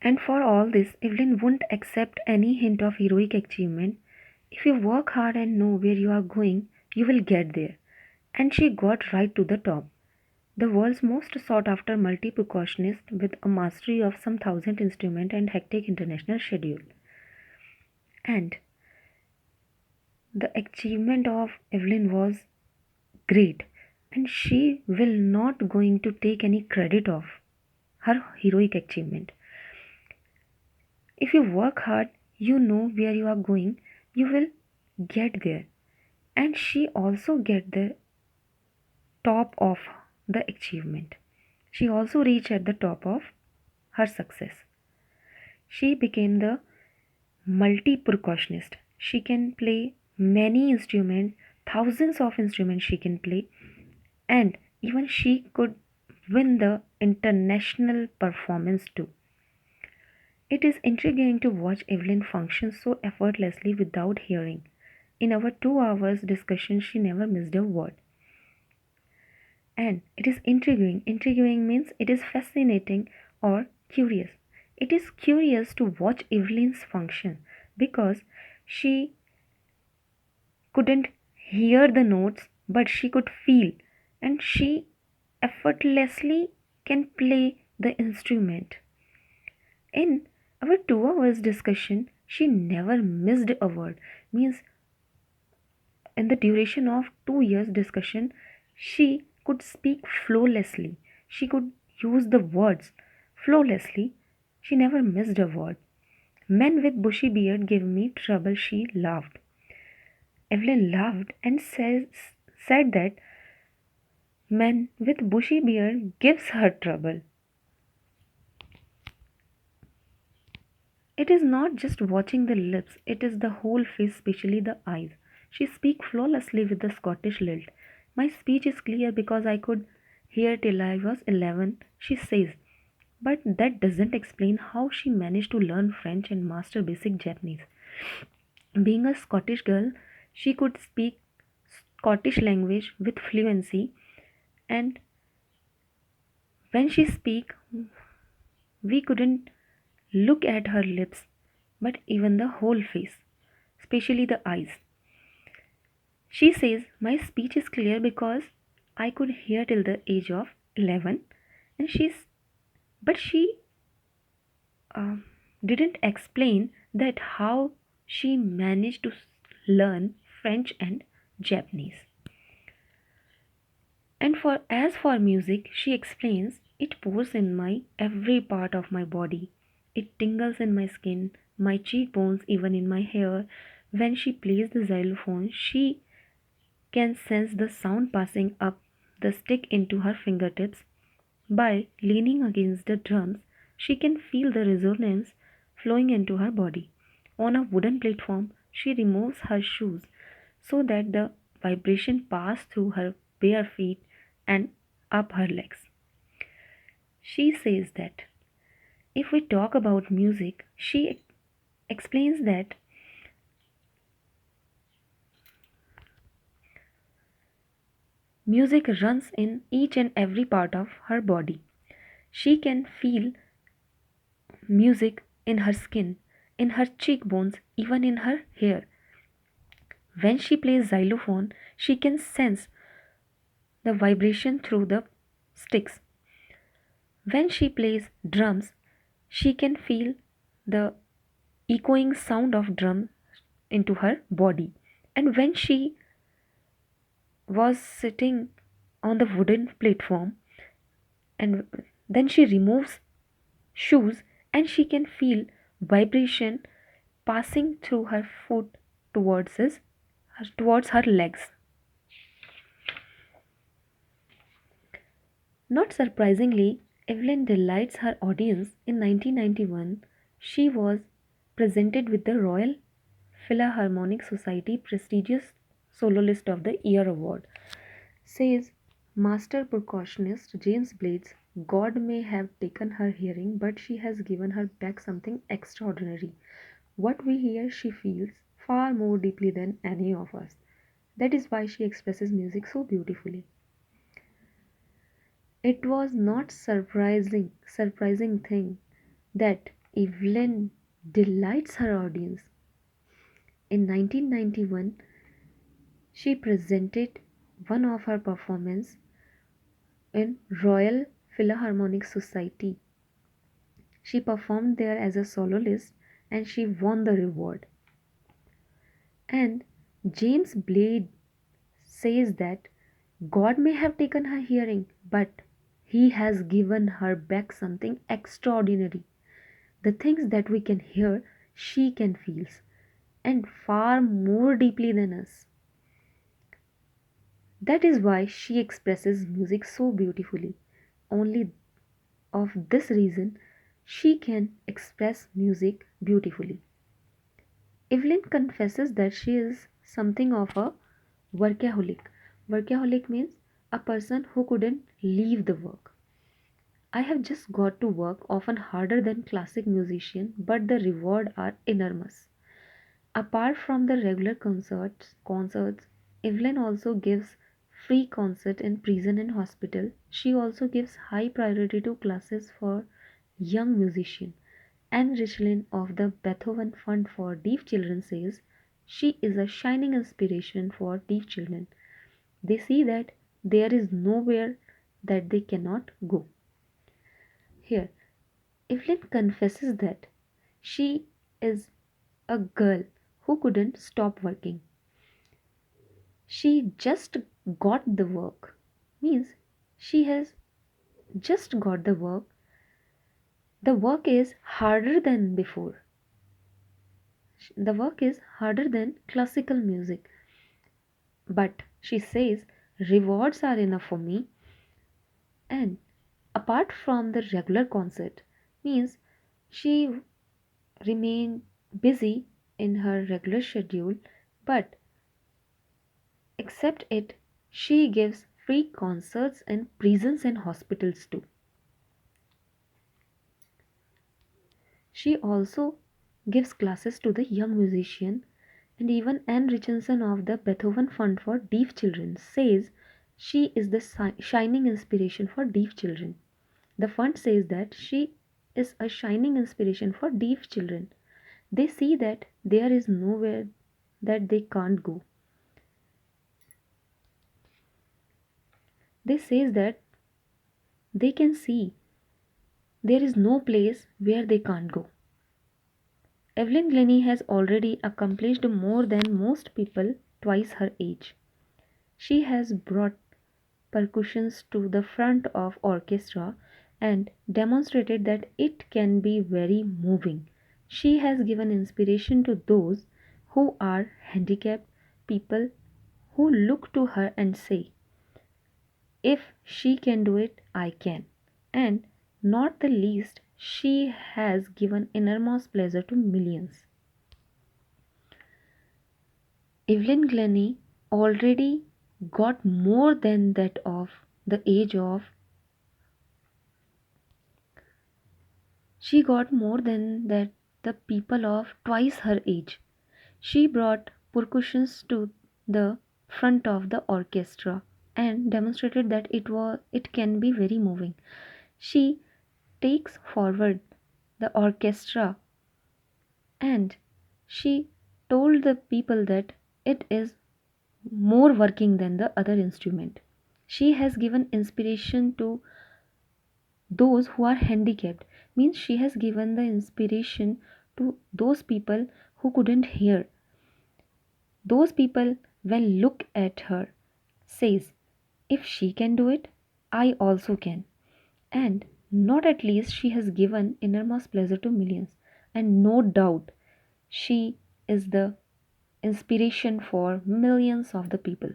And for all this, Evelyn wouldn't accept any hint of heroic achievement. If you work hard and know where you are going, you will get there. And she got right to the top. The world's most sought after multi percussionist with a mastery of some thousand instruments and hectic international schedule. And the achievement of Evelyn was great, and she will not going to take any credit of her heroic achievement. If you work hard, you know where you are going, you will get there. And she also get the top of the achievement. She also reached at the top of her success. She became the multi-percussionist. She can play many instruments, thousands of instruments she can play, and even she could win the international performance too. It is intriguing to watch Evelyn function so effortlessly without hearing. In our 2 hours discussion, she never missed a word. And it is intriguing. Intriguing means it is fascinating or curious. It is curious to watch Evelyn's function because she couldn't hear the notes but she could feel, and she effortlessly can play the instrument. In our 2 hours discussion, she never missed a word. Means in the duration of 2 years discussion, she could speak flawlessly. She could use the words flawlessly. She never missed a word. Men with bushy beard give me trouble, she laughed. Evelyn laughed and said that men with bushy beard gives her trouble. It is not just watching the lips, it is the whole face, especially the eyes. She speaks flawlessly with the Scottish lilt. My speech is clear because I could hear till I was 11, she says. But that doesn't explain how she managed to learn French and master basic Japanese. Being a Scottish girl, she could speak Scottish language with fluency, and when she speak, we couldn't look at her lips, but even the whole face, especially the eyes. She says, my speech is clear because I could hear till the age of 11, and she uh, didn't explain that how she managed to learn French and Japanese. And for as for music, she explains, it pours in my every part of my body. It tingles in my skin, my cheekbones, even in my hair. When she plays the xylophone, she can sense the sound passing up the stick into her fingertips. By leaning against the drums, she can feel the resonance flowing into her body. On a wooden platform, she removes her shoes so that the vibration pass through her bare feet and up her legs. She says that if we talk about music, she explains that music runs in each and every part of her body. She can feel music in her skin, in her cheekbones, even in her hair. When she plays xylophone, she can sense the vibration through the sticks. When she plays drums, she can feel the echoing sound of drum into her body. And when she was sitting on the wooden platform, and then she removes shoes, and she can feel vibration passing through her foot towards her legs. Not surprisingly, Evelyn delights her audience. In 1991, she was presented with the Royal Philharmonic Society prestigious Soloist of the Year award. Says master percussionist James Blades, God may have taken her hearing, but she has given her back something extraordinary. What we hear, she feels far more deeply than any of us. That is why she expresses music so beautifully. It was not surprising thing that Evelyn delights her audience. In 1991, she presented one of her performances in Royal Philharmonic Society. She performed there as a soloist and she won the reward. And James Blade says that God may have taken her hearing, but He has given her back something extraordinary. The things that we can hear, she can feel, and far more deeply than us. That is why she expresses music so beautifully. Only of this reason, she can express music beautifully. Evelyn confesses that she is something of a workaholic. Workaholic means a person who couldn't leave the work. I have just got to work often harder than classic musician, but the reward are enormous. Apart from the regular concerts, Evelyn also gives free concert in prison and hospital. She also gives high priority to classes for young musicians. Anne Richlin of the Beethoven Fund for Deaf Children says she is a shining inspiration for deaf children. They see that there is nowhere that they cannot go. Here, Evelyn confesses that she is a girl who couldn't stop working. She just got the work. Means she has just got the work. The work is harder than before. The work is harder than classical music. But she says rewards are enough for me. And apart from the regular concert, means she remained busy in her regular schedule, but except it, she gives free concerts in prisons and hospitals too. She also gives classes to the young musician, and even Anne Richardson of the Beethoven Fund for Deaf Children says she is the shining inspiration for deaf children. The fund says that she is a shining inspiration for deaf children. They see that there is nowhere that they can't go. They says that they can see there is no place where they can't go. Evelyn Glennie has already accomplished more than most people twice her age. She has brought percussions to the front of orchestra and demonstrated that it can be very moving. She has given inspiration to those who are handicapped people who look to her and say, if she can do it, I can. And not the least, she has given enormous pleasure to millions. Evelyn Glennie already got more than that of the age of she got more than that the people of twice her age. She brought percussions to the front of the orchestra and demonstrated that it can be very moving. She takes forward the orchestra and she told the people that it is more working than the other instrument. She has given inspiration to those who are handicapped, means she has given the inspiration to those people who couldn't hear. Those people when look at her says, if she can do it, I also can. And not at least she has given enormous pleasure to millions, and no doubt she is the inspiration for millions of the people.